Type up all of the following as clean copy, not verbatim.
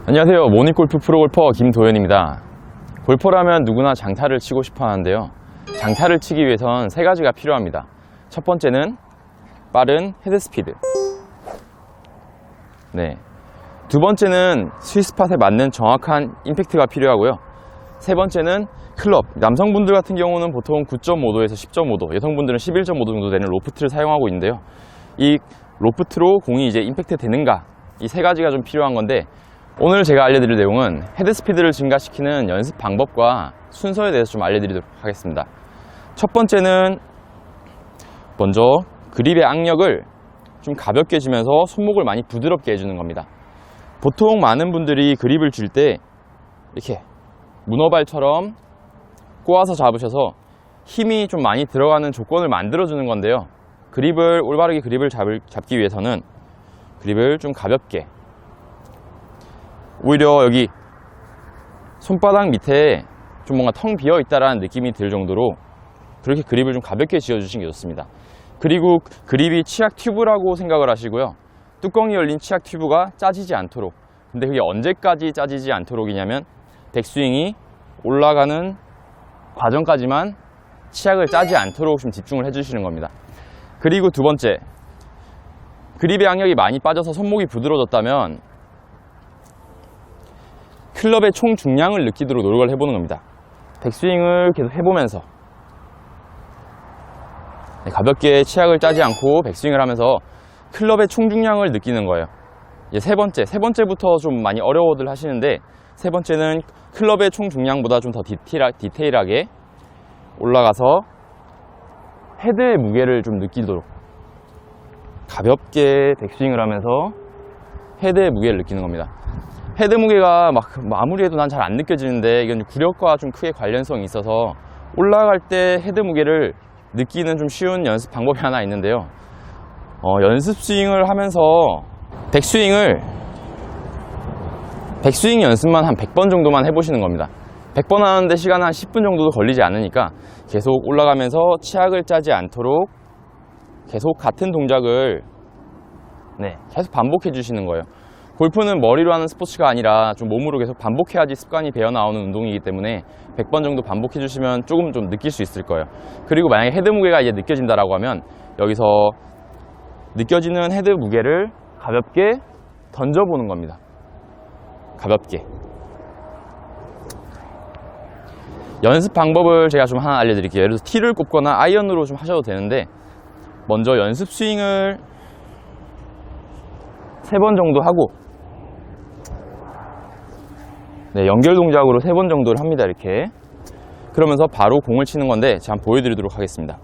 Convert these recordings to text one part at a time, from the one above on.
안녕하세요. 모닝골프 프로골퍼 김도현입니다. 골퍼라면 누구나 장타를 치고 싶어 하는데요. 장타를 치기 위해선 세 가지가 필요합니다. 첫 번째는 빠른 헤드스피드. 두 번째는 스윗스팟에 맞는 정확한 임팩트가 필요하고요. 세 번째는 클럽. 남성분들 같은 경우는 보통 9.5도에서 10.5도, 여성분들은 11.5도 정도 되는 로프트를 사용하고 있는데요. 이 로프트로 공이 이제 임팩트 되는가, 이 세 가지가 좀 필요한 건데, 오늘 제가 알려드릴 내용은 헤드스피드를 증가시키는 연습 방법과 순서에 대해서 좀 알려드리도록 하겠습니다. 첫 번째는 먼저 그립의 악력을 좀 가볍게 주면서 손목을 많이 부드럽게 해주는 겁니다. 보통 많은 분들이 그립을 줄 때 이렇게 문어발처럼 꼬아서 잡으셔서 힘이 좀 많이 들어가는 조건을 만들어주는 건데요. 올바르게 그립을 잡기 위해서는 그립을 좀 가볍게, 오히려 여기 손바닥 밑에 좀 뭔가 텅 비어 있다라는 느낌이 들 정도로 그렇게 그립을 좀 가볍게 쥐어주시는 게 좋습니다. 그리고 그립이 치약 튜브라고 생각을 하시고요. 뚜껑이 열린 치약 튜브가 짜지지 않도록. 근데 그게 언제까지 짜지지 않도록이냐면 백스윙이 올라가는 과정까지만 치약을 짜지 않도록 좀 집중을 해주시는 겁니다. 그리고 두 번째, 그립의 악력이 많이 빠져서 손목이 부드러워졌다면 클럽의 총 중량을 느끼도록 노력을 해보는 겁니다. 백스윙을 계속 해보면서 가볍게 치약을 짜지 않고 백스윙을 하면서 클럽의 총 중량을 느끼는 거예요. 이제 세 번째부터 좀 많이 어려워들 하시는데, 세 번째는 클럽의 총 중량보다 좀 더 디테일하게 올라가서 헤드의 무게를 좀 느끼도록 가볍게 백스윙을 하면서 헤드의 무게를 느끼는 겁니다. 헤드 무게가 막 아무리 해도 난 잘 안 느껴지는데, 이건 구력과 좀 크게 관련성이 있어서 올라갈 때 헤드 무게를 느끼는 좀 쉬운 연습 방법이 하나 있는데요. 연습 스윙을 하면서 백스윙 연습만 한 100번 정도만 해보시는 겁니다. 100번 하는데 시간 한 10분 정도도 걸리지 않으니까 계속 올라가면서 치약을 짜지 않도록 계속 같은 동작을 계속 반복해 주시는 거예요. 골프는 머리로 하는 스포츠가 아니라 좀 몸으로 계속 반복해야지 습관이 배어 나오는 운동이기 때문에 100번 정도 반복해 주시면 조금 좀 느낄 수 있을 거예요. 그리고 만약에 헤드 무게가 이제 느껴진다라고 하면 여기서 느껴지는 헤드 무게를 가볍게 던져보는 겁니다. 가볍게. 연습 방법을 제가 좀 하나 알려드릴게요. 예를 들어서 티를 꼽거나 아이언으로 좀 하셔도 되는데, 먼저 연습 스윙을 3번 정도 하고 연결 동작으로 3번 정도를 합니다. 이렇게. 그러면서 바로 공을 치는 건데 제가 한번 보여드리도록 하겠습니다.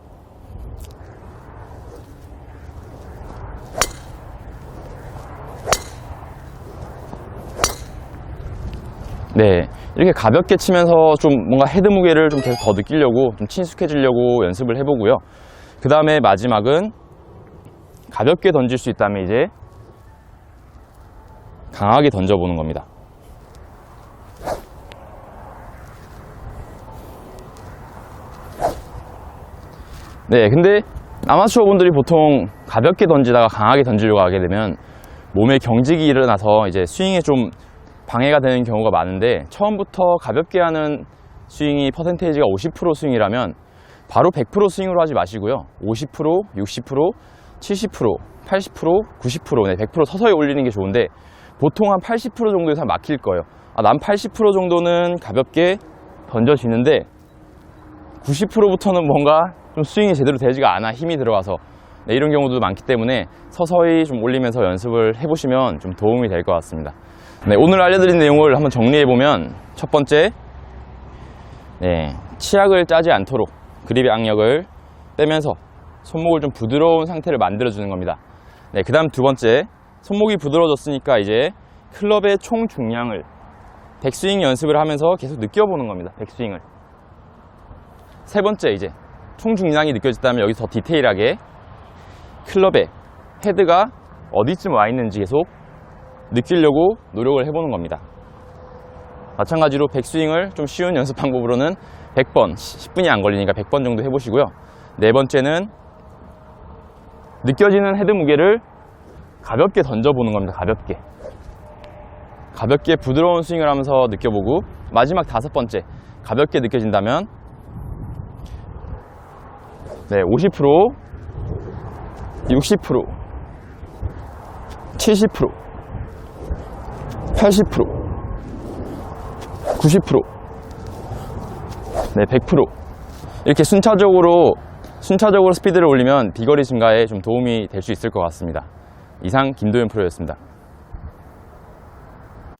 이렇게 가볍게 치면서 좀 뭔가 헤드 무게를 좀 계속 더 느끼려고, 좀 친숙해지려고 연습을 해보고요. 그 다음에 마지막은 가볍게 던질 수 있다면 이제 강하게 던져보는 겁니다. 근데 아마추어 분들이 보통 가볍게 던지다가 강하게 던지려고 하게 되면 몸에 경직이 일어나서 이제 스윙에 좀 방해가 되는 경우가 많은데, 처음부터 가볍게 하는 스윙이 퍼센테이지가 50% 스윙이라면 바로 100% 스윙으로 하지 마시고요. 50%, 60%, 70%, 80%, 90%, 100% 서서히 올리는 게 좋은데, 보통 한 80% 정도에서 막힐 거예요. 난 80% 정도는 가볍게 던져지는데 90%부터는 뭔가 좀 스윙이 제대로 되지가 않아, 힘이 들어가서. 이런 경우도 많기 때문에 서서히 좀 올리면서 연습을 해보시면 좀 도움이 될 것 같습니다. 오늘 알려드린 내용을 한번 정리해보면, 첫 번째, 치약을 짜지 않도록 그립의 악력을 빼면서 손목을 좀 부드러운 상태를 만들어주는 겁니다. 그 다음 두 번째, 손목이 부드러워졌으니까 이제 클럽의 총 중량을 백스윙 연습을 하면서 계속 느껴보는 겁니다. 백스윙을. 세 번째, 이제 총 중량이 느껴졌다면 여기서 더 디테일하게 클럽의 헤드가 어디쯤 와 있는지 계속 느끼려고 노력을 해보는 겁니다. 마찬가지로 백스윙을 좀 쉬운 연습 방법으로는 100번, 10분이 안 걸리니까 100번 정도 해보시고요. 네 번째는 느껴지는 헤드 무게를 가볍게 던져보는 겁니다. 가볍게 부드러운 스윙을 하면서 느껴보고, 마지막 5번째 가볍게 느껴진다면 네, 50%, 60%, 70%, 80%, 90%, 네, 100%. 이렇게 순차적으로 스피드를 올리면 비거리 증가에 좀 도움이 될 수 있을 것 같습니다. 이상 김도현 프로였습니다.